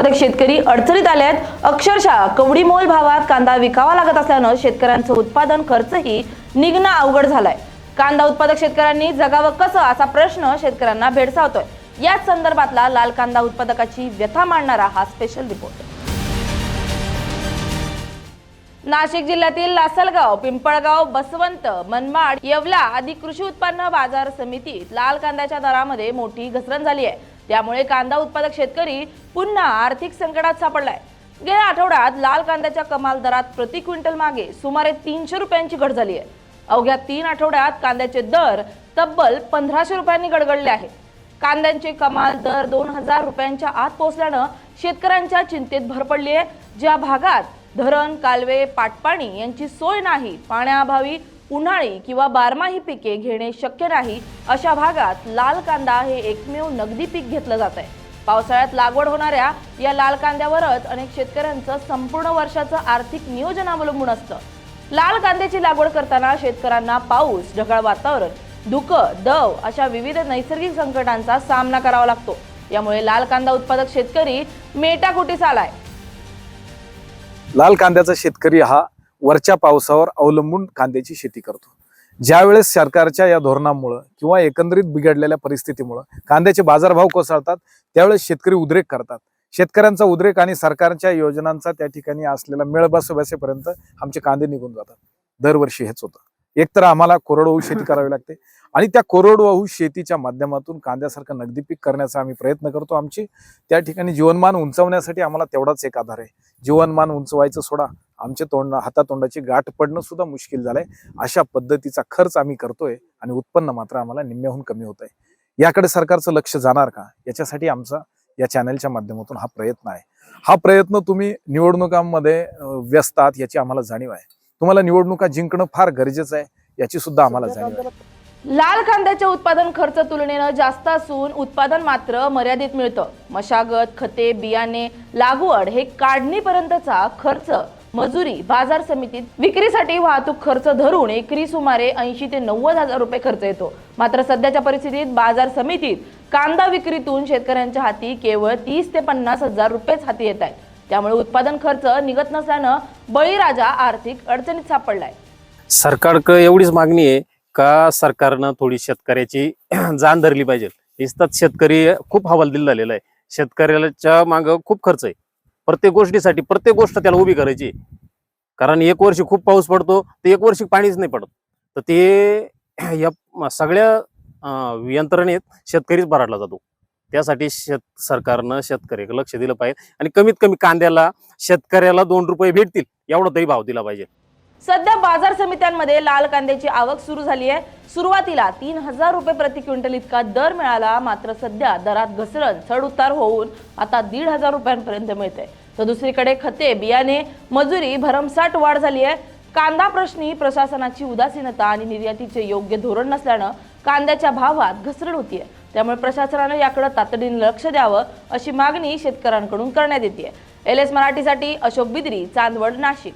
उत्पादक शेतकरी अडचणीत आले आहेत। अक्षरशः कवडी मोल भावात कांदा विकावा लागत असल्यानं शेतकऱ्यांचं उत्पादन खर्चही निघणं अवघड झालाय। कांदा उत्पादक शेतकऱ्यांनी जगावं कसं असा प्रश्न शेतकऱ्यांना भेडसावतोय। याच संदर्भातला लाल कांदा उत्पादकाची व्यथा मांडणारा हा स्पेशल रिपोर्ट। नाशिक जिल्ह्यातील लासलगाव, पिंपळगाव, बसवंत, मनमाड, येवला आदी कृषी उत्पन्न बाजार समितीत लाल कांद्याच्या दरामध्ये मोठी घसरण झाली आहे। त्यामुळे कांदा उत्पादक शेतकरी पुन्हा आर्थिक संकटात सापडलाय। गेल्या आठवड्यात लाल कांद्याच्या कमाल दरात प्रति क्विंटल मागे सुमारे 300 रुपयांची घट झाली आहे। अवघ्या 3 आठवड्यात कांद्याचे दर तब्बल 1500 रुपयांनी गडगडले आहेत। कांद्यांचे कमाल दर 2000 रुपयांच्या आत पोहोचल्यानं शेतकऱ्यांच्या चिंतेत भर पडली आहे। ज्या भागात धरण, कालवे, पाटपाणी यांची सोय नाही, पाण्याअभावी उन्हाळी किंवा बारमाही पिके घेणे शक्य नाही, अशा भागात लाल कांदा हे एकमेव नगदी पीक घेतलं जात आहे। पावसाळ्यात लागवड होणाऱ्या या लाल कांद्यावरच अनेक शेतकऱ्यांचं संपूर्ण वर्षाचं आर्थिक नियोजन अवलंबून असतं। लाल कांद्याची लागवड करताना शेतकऱ्यांना पाऊस, ढगाळ वातावरण, धुकं, दव अशा विविध नैसर्गिक संकटांचा सामना करावा लागतो। यामुळे लाल कांदा उत्पादक शेतकरी मेटाकुटीस आलाय। लाल कांद्याचा शेतकरी हा वरच्या पावसावर अवलंबून कांद्याची शेती करतो। ज्यावेळेस सरकारच्या या धोरणामुळे किंवा एकंदरीत बिघडलेल्या परिस्थितीमुळे कांद्याचे बाजारभाव कोसळतात, त्यावेळेस शेतकरी उद्रेक करतात। शेतकऱ्यांचा उद्रेक आणि सरकारच्या योजनांचा त्या ठिकाणी असलेला मेळ बसेपर्यंत आमचे कांदे निघून जातात। दरवर्षी हेच होतं। एकतर आम्हाला कोरडवाहू शेती करावी लागते आणि त्या कोरडवाहू शेतीच्या माध्यमातून कांद्यासारखं नगदी पीक करण्याचा आम्ही प्रयत्न करतो। आमची त्या ठिकाणी जीवनमान उंचावण्यासाठी आम्हाला तेवढाच एक आधार आहे। जीवनमान उंचवायचं सोडा, आमचे हातातोंडाची गाठ पडणं सुद्धा मुश्किल झालंय। अशा पद्धतीचा खर्च आम्ही करतोय आणि उत्पन्न मात्र आम्हाला निम्म्याहून कमी होत आहे। याकडे सरकारचं लक्ष जाणार का, याच्यासाठी आमचा या चॅनलच्या माध्यमातून हा प्रयत्न आहे। हा प्रयत्न तुम्ही निवडणुकांमध्ये व्यस्त आहात याची आम्हाला जाणीव आहे। तुम्हाला निवडणुका जिंकणं फार गरजेचं आहे याची सुद्धा आम्हाला जाणीव आहे। लाल कांद्याचे उत्पादन खर्च तुलनेनं जास्त असून उत्पादन मात्र मर्यादित मिळतं। मशागत, खते, बियाणे, लागवड हे काढणीपर्यंतचा खर्च, मजुरी, बाजार समितीत विक्रीसाठी वाहतूक खर्च धरून एकरी सुमारे 80 ते 90 हजार रुपये खर्च येतो। मात्र सध्याच्या परिस्थितीत बाजार समितीत कांदा विक्रीतून शेतकऱ्यांच्या हाती केवळ 30 ते 50 हजार रुपयेच हाती येत आहेत। त्यामुळे उत्पादन खर्च निघत नसल्यानं बळीराजा आर्थिक अडचणीत सापडलाय। सरकारकडे एवढीच मागणी आहे का सरकारनं थोडी शेतकऱ्याची जाण धरली पाहिजे। नुसताच शेतकरी खूप हवालदिल झालेला आहे। शेतकऱ्याच्या मागं खूप खर्च आहे। प्रत्येक गोष्टीसाठी प्रत्येक गोष्ट त्याला उभी करायची, कारण एक वर्षी खूप पाऊस पडतो तर एक वर्षी पाणीच नाही पडत, तर ते या सगळ्या यंत्रणेत शेतकरीच भराडला जातो। त्यासाठी सरकारनं शेतकऱ्याकडे लक्ष दिलं पाहिजे आणि कमीत कमी कांद्याला शेतकऱ्याला 2 रुपये भेटतील एवढा तरी भाव दिला पाहिजे। सध्या बाजार समित्यांमध्ये लाल कांद्याची आवक सुरू झाली आहे। सुरुवातीला 3000 रुपये प्रति क्विंटल इतका दर मिळाला, मात्र सध्या दरात घसरण चढ उतार होऊन आता 1500 रुपयांपर्यंत मिळते। तर दुसरीकडे खते, बियाणे, मजुरी भरमसाठ वाढ झाली आहे। कांदा प्रश्नी प्रशासनाची उदासीनता आणि निर्यातीचे योग्य धोरण नसल्यानं कांद्याच्या भावात घसरण होतीये। त्यामुळे प्रशासनानं याकडे तातडीने लक्ष द्यावं अशी मागणी शेतकऱ्यांकडून करण्यात येते। LS मराठीसाठी अशोक बिद्री, चांदवड, नाशिक।